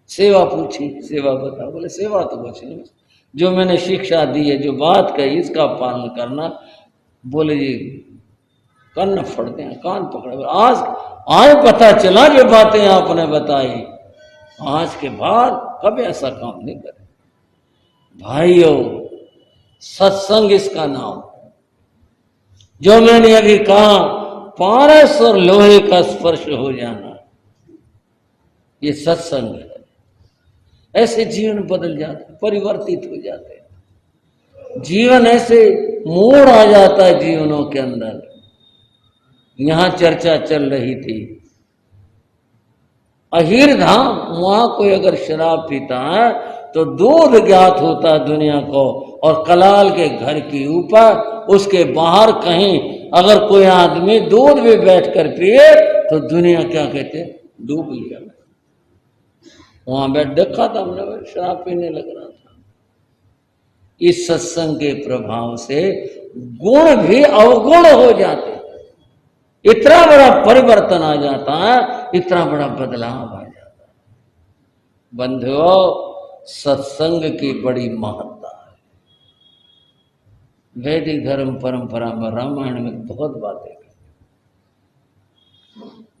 सेवा पूछी, सेवा बताओ। बोले सेवा तो कुछ नहीं, जो मैंने शिक्षा दी है, जो बात कही, इसका पालन करना। बोले जी कन्न फटते हैं, कान पकड़े। आज पता चला जो बातें आपने बताई, आज के बाद कभी ऐसा काम नहीं करे। भाइयों, सत्संग इसका नाम, जो मैंने अभी कहा, पारस और लोहे का स्पर्श हो जाना, ये सत्संग है। ऐसे जीवन बदल जाते, परिवर्तित हो जाते हैं। जीवन ऐसे मोड़ आ जाता है जीवनों के अंदर। यहां चर्चा चल रही थी अहीर धाम, वहां कोई अगर शराब पीता है तो दूध ज्ञात होता है दुनिया को, और कलाल के घर के ऊपर उसके बाहर कहीं अगर कोई आदमी दूध भी बैठकर पिए तो दुनिया क्या कहते, डूब लिया। वहां बैठ देखा था हमने, शराब पीने लग रहा था। इस सत्संग के प्रभाव से गुण भी अवगुण हो जाते, इतना बड़ा परिवर्तन आ जाता है, इतना बड़ा बदलाव आ जाता है। बंधुओं, सत्संग की बड़ी महत्ता है। वैदिक धर्म परंपरा में, रामायण में बहुत बातें हैं।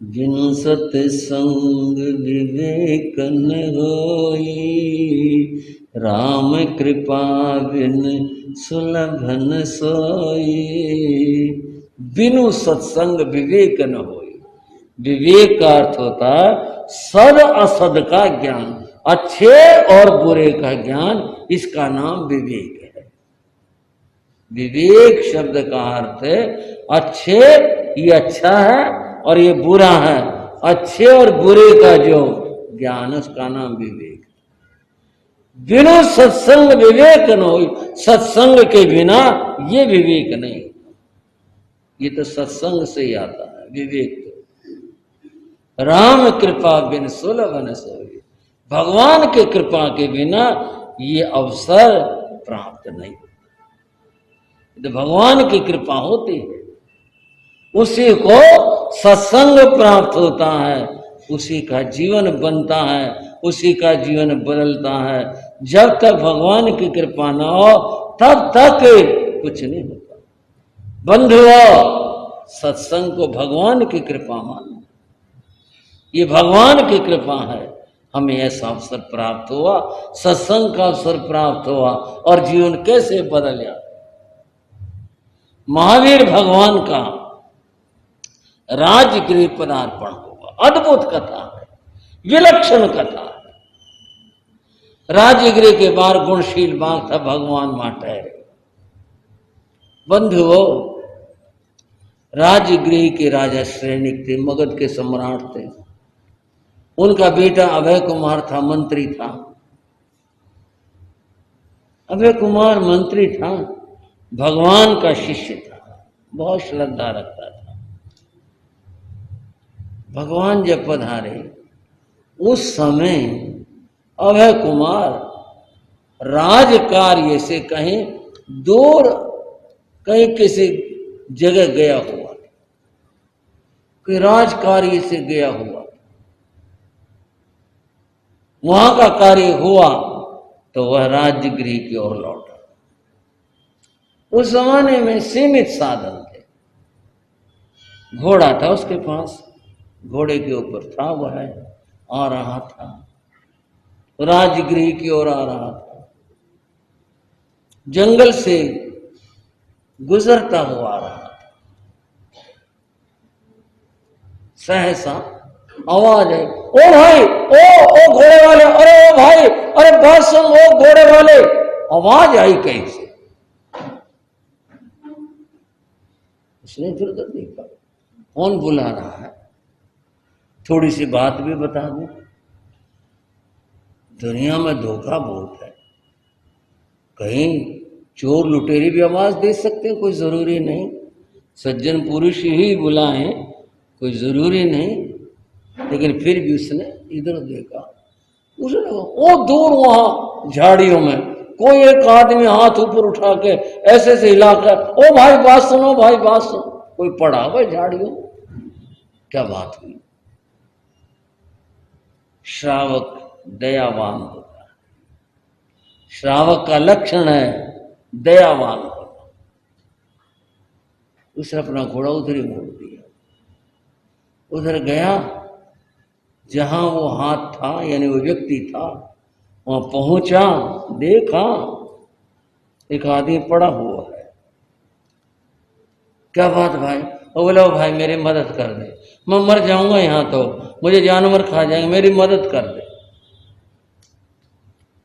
बिनु सत्संग विवेक न होई, राम कृपा बिन सुलभन सोई। बिनु सत्संग विवेक न होई। विवेक का अर्थ होता है सद असद का ज्ञान, अच्छे और बुरे का ज्ञान, इसका नाम विवेक है। विवेक शब्द का अर्थ है अच्छे, ये अच्छा है और ये बुरा है, अच्छे और बुरे का जो ज्ञान, उसका नाम विवेक। बिनु सत्संग विवेक न हो, सत्संग के बिना ये विवेक नहीं। ये तो सत्संग से ही आता है विवेक। तो राम कृपा बिन सुलभन सोई, भगवान के कृपा के बिना ये अवसर प्राप्त नहीं। तो भगवान की कृपा होती है, उसी को सत्संग प्राप्त होता है, उसी का जीवन बनता है, उसी का जीवन बदलता है। जब तक भगवान की कृपा ना हो तब तक कुछ नहीं होता। बंधुओं, सत्संग को भगवान की कृपा मानो, ये भगवान की कृपा है। हमें ऐसा अवसर प्राप्त हुआ, सत्संग का अवसर प्राप्त हुआ, और जीवन कैसे बदल जाता। महावीर भगवान का राजगृह पदार्पण हुआ, अद्भुत कथा है, विलक्षण कथा है। राजगृह के बाहर गुणशील बाग था, भगवान वहां ठहरे। बंधुओं, राजगृह के राजा श्रेणिक थे, मगध के सम्राट थे। उनका बेटा अभय कुमार था, मंत्री था। अभय कुमार मंत्री था, भगवान का शिष्य था, बहुत श्रद्धा रखता था। भगवान जब पधारे उस समय अभय कुमार राजकार्य से कहीं दूर, कहीं किसी जगह गया हुआ, कोई राजकार्य से गया हुआ। वहां का कार्य हुआ तो वह राजगृह की ओर लौटा। उस जमाने में सीमित साधन थे। घोड़ा था उसके पास, घोड़े के ऊपर था, वह आ रहा था, राजगृह की ओर आ रहा था। जंगल से गुजरता हुआ आ रहा था। सहसा आवाज है, ओ भाई, ओ घोड़े वाले, अरे ओ भाई, अरे बात सुन, ओ घोड़े वाले। आवाज आई कहीं से। उसने इधर उधर देखा, कौन बुला रहा है, थोड़ी सी बात भी बता दूं। दुनिया में धोखा बहुत है, कहीं चोर लुटेरी भी आवाज दे सकते हैं, कोई जरूरी नहीं। सज्जन पुरुष ही बुलाएं, कोई जरूरी नहीं। लेकिन फिर भी उसने इधर देखा, उसने वो दूर वहां झाड़ियों में कोई एक आदमी हाथ ऊपर उठा के ऐसे से हिलाकर, ओ भाई बात सुनो, भाई बात सुनो। कोई पड़ा हुआ झाड़ियों, क्या बात हुई? श्रावक दयावान होता है। श्रावक का लक्षण है दयावान होना। उसने अपना घोड़ा उधर ही मोड़ दिया, उधर गया जहां वो हाथ था, यानी वो व्यक्ति था, वहां पहुंचा, देखा एक आदमी पड़ा हुआ है। क्या बात भाई? वो बोला भाई मेरी मदद कर दे, मैं मर जाऊंगा यहाँ, तो मुझे जानवर खा जाएंगे, मेरी मदद कर दे।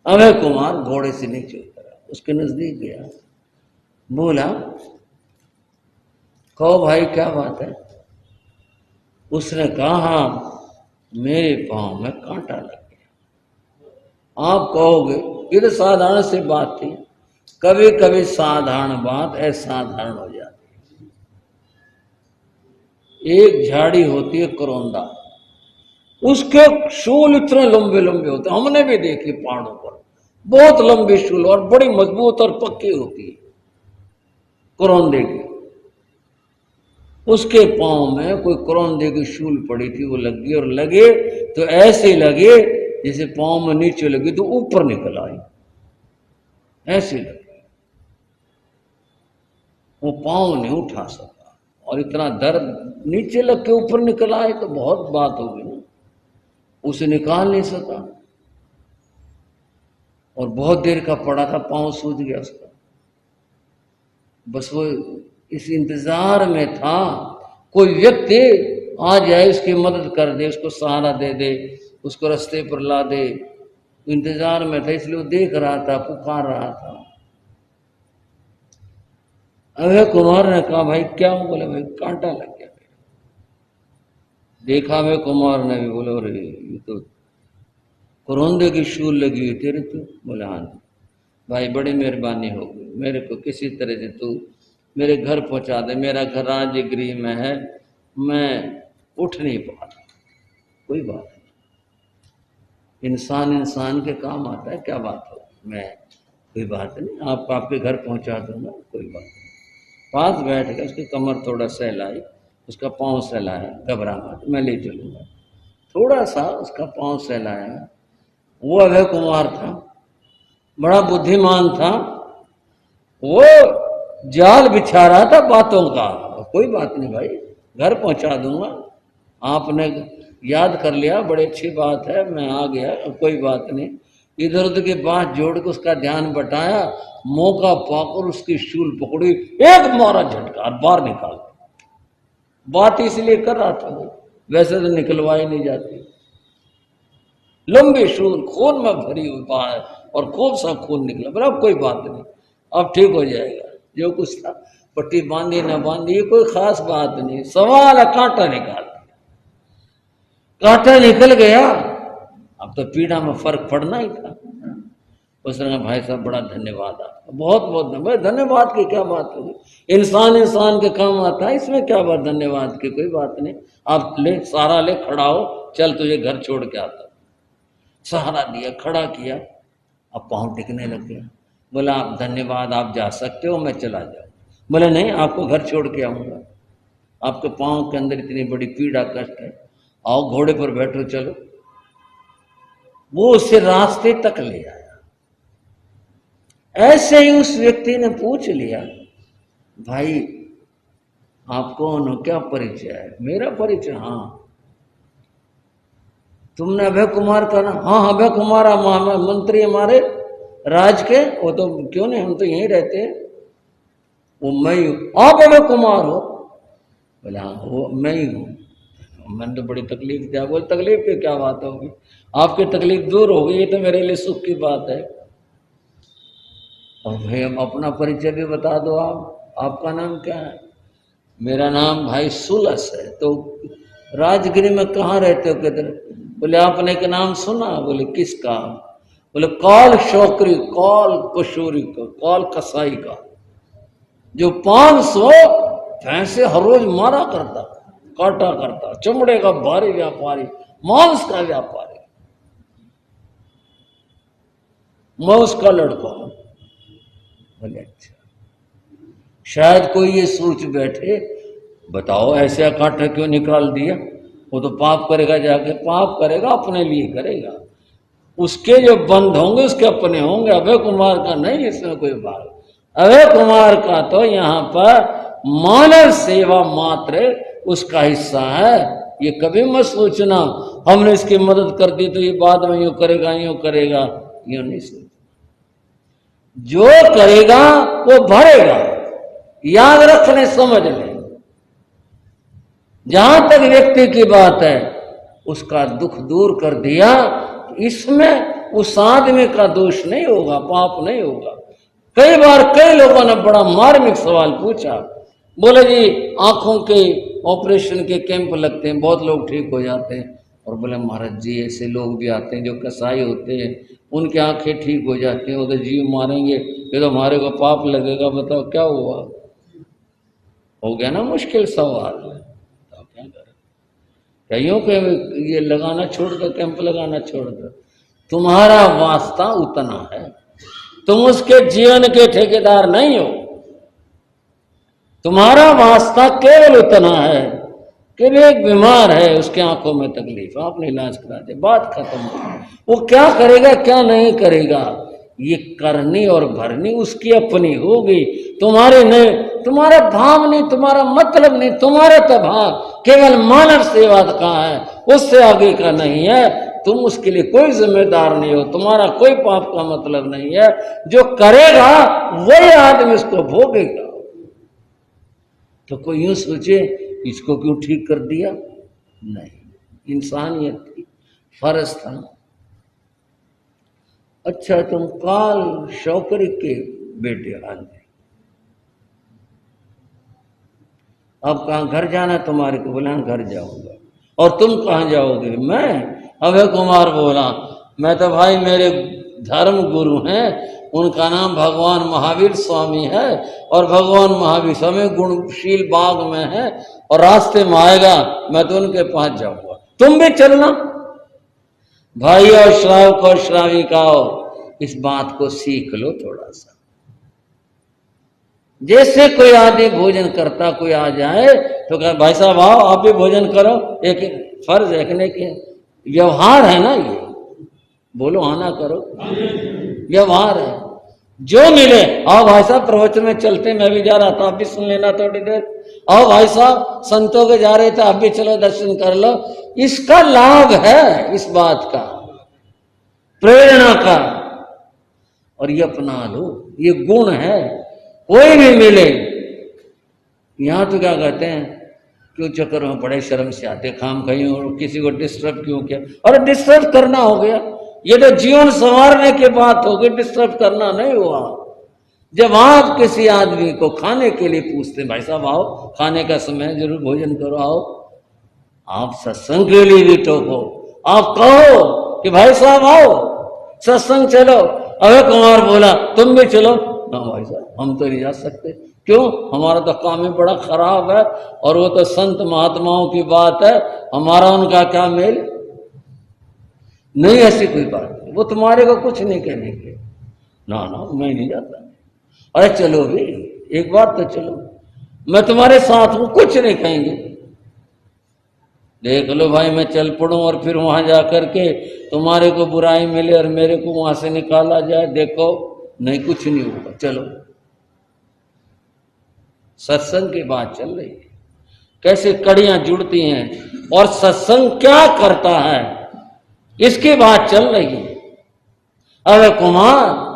अभय कुमार घोड़े से नीचे उतरा, उसके नजदीक गया, बोला कहो भाई क्या बात है? उसने कहा मेरे पांव में कांटा लग गया। आप कहोगे ये तो साधारण सी बात थी, कभी कभी साधारण बात असाधारण हो जाती है। एक झाड़ी होती है करोंदा, उसके शूल इतने लंबे लंबे होते हैं, हमने भी देखी पहाड़ों पर, बहुत लंबी शूल और बड़ी मजबूत और पक्की होती है करौंदे की। उसके पांव में कोई करौंदे की शूल पड़ी थी, वो लगी, और लगे तो ऐसे लगे जैसे पांव में नीचे लगी तो ऊपर निकल आई, ऐसे लगे। वो पांव नहीं उठा सका, और इतना दर्द, नीचे लग के ऊपर निकल आए तो बहुत बात होगी ना, उसे निकाल नहीं सका, और बहुत देर का पड़ा था, पांव सूज गया उसका। बस वो इस इंतजार में था कोई व्यक्ति आ जाए, उसकी मदद कर दे, उसको सहारा दे दे, उसको रास्ते पर ला दे। इंतजार में था, इसलिए वो देख रहा था, पुकार रहा था। अभय कुमार ने कहा भाई क्या हो? बोले भाई कांटा लग गया। देखा अभय कुमार ने भी, बोले अरे ये तो करौंदे की शूल लगी हुई तेरे तो। बोले हाँ भाई बड़ी मेहरबानी होगी, मेरे को किसी तरह से तू मेरे घर पहुंचा दे, मेरा घर राजगृह में है, मैं उठ नहीं पा रहा। कोई बात नहीं, इंसान इंसान के काम आता है, क्या बात हो, मैं कोई बात नहीं, आपके घर पहुंचा दूंगा, कोई बात नहीं। पास बैठ गया, उसकी कमर थोड़ा सहलाई, उसका पाँव सहलाया, घबरा मत मैं ले चलूंगा। थोड़ा सा उसका पाँव सहलाया। वो अभय कुमार था, बड़ा बुद्धिमान था, वो जाल बिछा रहा था बातों का। कोई बात नहीं भाई, घर पहुंचा दूंगा, आपने याद कर लिया, बड़ी अच्छी बात है, मैं आ गया, कोई बात नहीं। इधर उधर की बात जोड़ के उसका ध्यान बटाया, मौका पाकर उसकी शूल पकड़ी, एक मारा झटका और बाहर निकाल। बात इसलिए कर रहा था वो, वैसे तो निकलवाई नहीं जाती। लंबी शूल खून में भरी हुई बात, और खूब सा खून निकला। बोला कोई बात नहीं, अब ठीक हो जाएगा, जो कुछ था पट्टी बांधी ना बांधी ये कोई खास बात नहीं, सवाल है कांटा निकाल दिया। कांटा निकल गया, अब तो पीड़ा में फर्क पड़ना ही था। उसने कहा भाई साहब बड़ा धन्यवाद आपका, बहुत बहुत धन्यवाद। धन्यवाद की क्या बात होगी, इंसान इंसान के काम आता है, इसमें क्या बात धन्यवाद की, कोई बात नहीं। आप ले सहारा ले, खड़ा हो, चल तुझे घर छोड़ के आता। सहारा दिया, खड़ा किया, अब पाँव टिकने लग गया। बोला आप धन्यवाद, आप जा सकते हो, मैं चला जाऊँ। बोले नहीं, आपको घर छोड़ के आऊँगा, आपके पाँव के अंदर इतनी बड़ी पीड़ा कष्ट है, आओ घोड़े पर बैठो, चलो। वो उसे रास्ते तक ले आया। ऐसे ही उस व्यक्ति ने पूछ लिया भाई आप कौन हो, क्या परिचय है? मेरा परिचय, हाँ। तुमने अभय कुमार का ना? हाँ अभय कुमार मंत्री हमारे राज के। वो तो क्यों नहीं, हम तो यहीं रहते हैं। वो मैं ही हूँ। आप अभय कुमार हो? बोले हाँ वो मैं ही हूँ। मैंने तो बड़ी तकलीफ दिया। बोले तकलीफ की क्या बात होगी, आपकी तकलीफ दूर होगी, ये तो मेरे लिए सुख की बात है। और भाई अब अपना परिचय भी बता दो, आपका नाम क्या है? मेरा नाम भाई सुलस है। तो राजगिरी में कहाँ रहते हो किधर? बोले आपने एक नाम सुना? बोले किसका? बोले कौल शौकरी, कौल कशूरी का, कौल कसाई का, जो 500 भैंसे हर रोज मारा करता, काटा करता, चमड़े का भारी व्यापारी, मांस का व्यापारी, मैं उसका लड़का हूं। बोले अच्छा, शायद कोई ये सोच बैठे बताओ ऐसे कांटा क्यों निकाल दिया, वो तो पाप करेगा, जाके पाप करेगा, अपने लिए करेगा। उसके जो बंद होंगे उसके अपने होंगे, अभय कुमार का नहीं इसमें कोई बात। अभय कुमार का तो यहाँ पर मानव सेवा मात्र उसका हिस्सा है। ये कभी मत सोचना हमने इसकी मदद कर दी तो ये बाद में यूं करेगा यूं करेगा, यूं नहीं सोच। जो करेगा वो भरेगा, याद रख ले, समझ ले। जहां तक व्यक्ति की बात है उसका दुख दूर कर दिया, इसमें उस आदमी का दोष नहीं होगा, पाप नहीं होगा। कई बार कई लोगों ने बड़ा मार्मिक सवाल पूछा, बोले जी आंखों के ऑपरेशन के कैंप लगते हैं, बहुत लोग ठीक हो जाते हैं। और बोले महाराज जी ऐसे लोग भी आते हैं जो कसाई होते हैं, उनकी आंखें ठीक हो जाती हैं, वो तो जीव मारेंगे, ये तो हमारे को पाप लगेगा, बताओ क्या हुआ? हो गया ना मुश्किल सवाल। तो क्या करें? कईयों के ये लगाना छोड़ दो, कैंप लगाना छोड़ दो। तुम्हारा वास्ता उतना है, तुम उसके जीवन के ठेकेदार नहीं हो। तुम्हारा वास्ता केवल उतना है कि एक बीमार है, उसके आंखों में तकलीफ, आपने इलाज करा दे, बात खत्म। वो क्या करेगा क्या नहीं करेगा, ये करनी और भरनी उसकी अपनी होगी, तुम्हारे नहीं। तुम्हारा भाव नहीं, तुम्हारा मतलब नहीं, तुम्हारा तो भाव केवल मानव सेवा का है, उससे आगे का नहीं है। तुम उसके लिए कोई जिम्मेदार नहीं हो, तुम्हारा कोई पाप का मतलब नहीं है। जो करेगा वही आदमी उसको भोगेगा। तो कोई यूं सोचे इसको क्यों ठीक कर दिया? नहीं, इंसानियत थी, फर्ज था। अच्छा तुम काल शौकरी के बेटे आंधे, अब कहाँ घर जाना तुम्हारे को? बोला घर जाऊंगा। और तुम कहाँ जाओगे? मैं? अभय कुमार बोला मैं तो भाई मेरे धर्म गुरु हैं, उनका नाम भगवान महावीर स्वामी है, और भगवान महावीर स्वामी गुणशील बाग में है, और रास्ते में आएगा मैं तो उनके पास जाऊंगा, तुम भी चलना। भाई और श्रावक और श्राविकाओ, इस बात को सीख लो थोड़ा सा। जैसे कोई आदमी भोजन करता, कोई आ जाए तो कहे भाई साहब आओ आप भी भोजन करो, एक फर्ज रखने के व्यवहार है ना ये, बोलो आना करो, व्यवहार है। जो मिले आओ भाई साहब प्रवचन में चलते, मैं भी जा रहा था आप भी सुन लेना थोड़ी देर, आओ भाई साहब संतों के जा रहे थे आप भी चलो दर्शन कर लो। इसका लाभ है, इस बात का, प्रेरणा का, और ये अपना लो, ये गुण है। कोई भी मिले, यहां तो क्या कहते हैं क्यों चक्कर में पड़े, शर्म से आते खाम कहीं, और किसी को डिस्टर्ब क्यों किया? अरे डिस्टर्ब करना हो गया, ये तो जीवन संवारने की बात हो गई, डिस्टर्ब करना नहीं हुआ। जब आप किसी आदमी को खाने के लिए पूछते भाई साहब आओ खाने का समय जरूर भोजन करो आओ, आप सत्संग के लिए भी टोको, आप कहो कि भाई साहब आओ सत्संग चलो। अभय कुमार बोला तुम भी चलो ना भाई साहब हम तो नहीं जा सकते, क्यों? हमारा तो काम ही बड़ा खराब है, और वो तो संत महात्माओं की बात है, हमारा उनका क्या मेल? नहीं ऐसी कोई बात नहीं, वो तुम्हारे को कुछ नहीं कहेंगे, ना ना मैं नहीं जाता। अरे चलो भी एक बार तो चलो, मैं तुम्हारे साथ हूं, कुछ नहीं कहेंगे। देख लो भाई मैं चल पड़ूं और फिर वहां जाकर के तुम्हारे को बुराई मिले और मेरे को वहां से निकाला जाए, देखो नहीं कुछ नहीं होगा, चलो। सत्संग की बात चल रही है, कैसे कड़ियां जुड़ती हैं और सत्संग क्या करता है इसकी बात चल रही है। अभय कुमार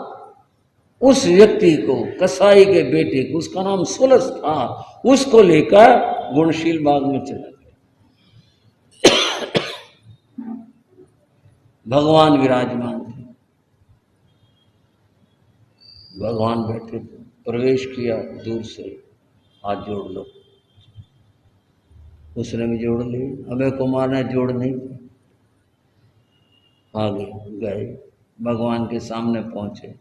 उस व्यक्ति को, कसाई के बेटे को, उसका नाम सुलस था, उसको लेकर गुणशील बाग में चला गया। भगवान विराजमान थे, भगवान बैठे थे, प्रवेश किया दूर से, हाथ जोड़ लो, उसने भी जोड़ ली, अभय कुमार ने जोड़ नहीं, आगे गए भगवान के सामने पहुंचे।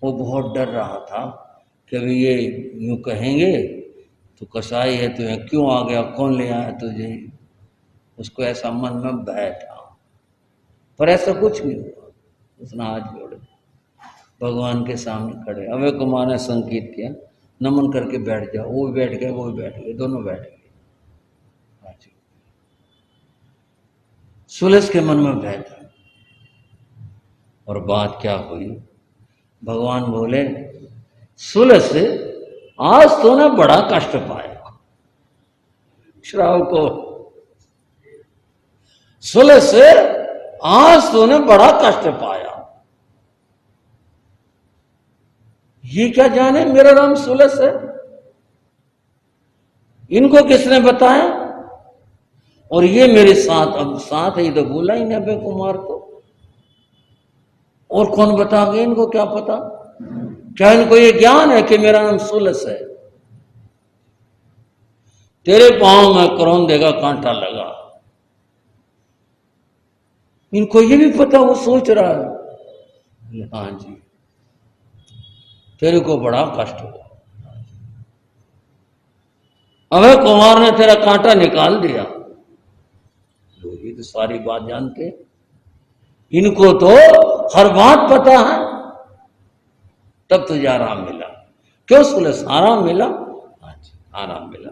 वो बहुत डर रहा था कि अभी ये यूं कहेंगे तो कसाई है तो क्यों आ गया, कौन ले आया तुझे, उसको ऐसा मन में भय था, पर ऐसा कुछ नहीं हुआ। उसने हाथ जोड़े, भगवान के सामने खड़े, अभय कुमार ने संकेत किया नमन करके बैठ जाओ, वो भी बैठ गए, वो भी बैठ गए, दोनों बैठ गए। सुलस के मन में भय था, और बात क्या हुई, भगवान बोले सुलस आज तूने बड़ा कष्ट पाया। श्राव को सुलस आज तूने बड़ा कष्ट पाया। ये क्या जाने मेरा नाम सुलस है, इनको किसने बताया? और ये मेरे साथ, अब साथ ही तो बोला ही नब्बे कुमार को, और कौन बता गए इनको, क्या पता? क्या इनको ये ज्ञान है कि मेरा नाम सुलस है? तेरे पांव में करौंदे का कांटा लगा, इनको ये भी पता, वो सोच रहा है हाँ जी तेरे को बड़ा कष्ट हुआ, अबे कुमार ने तेरा कांटा निकाल दिया। लोग ये तो सारी बात जानते, इनको तो हर बात पता है। तब तुझे आराम मिला, क्यों सुलस? आराम मिला, हाँ जी आराम मिला।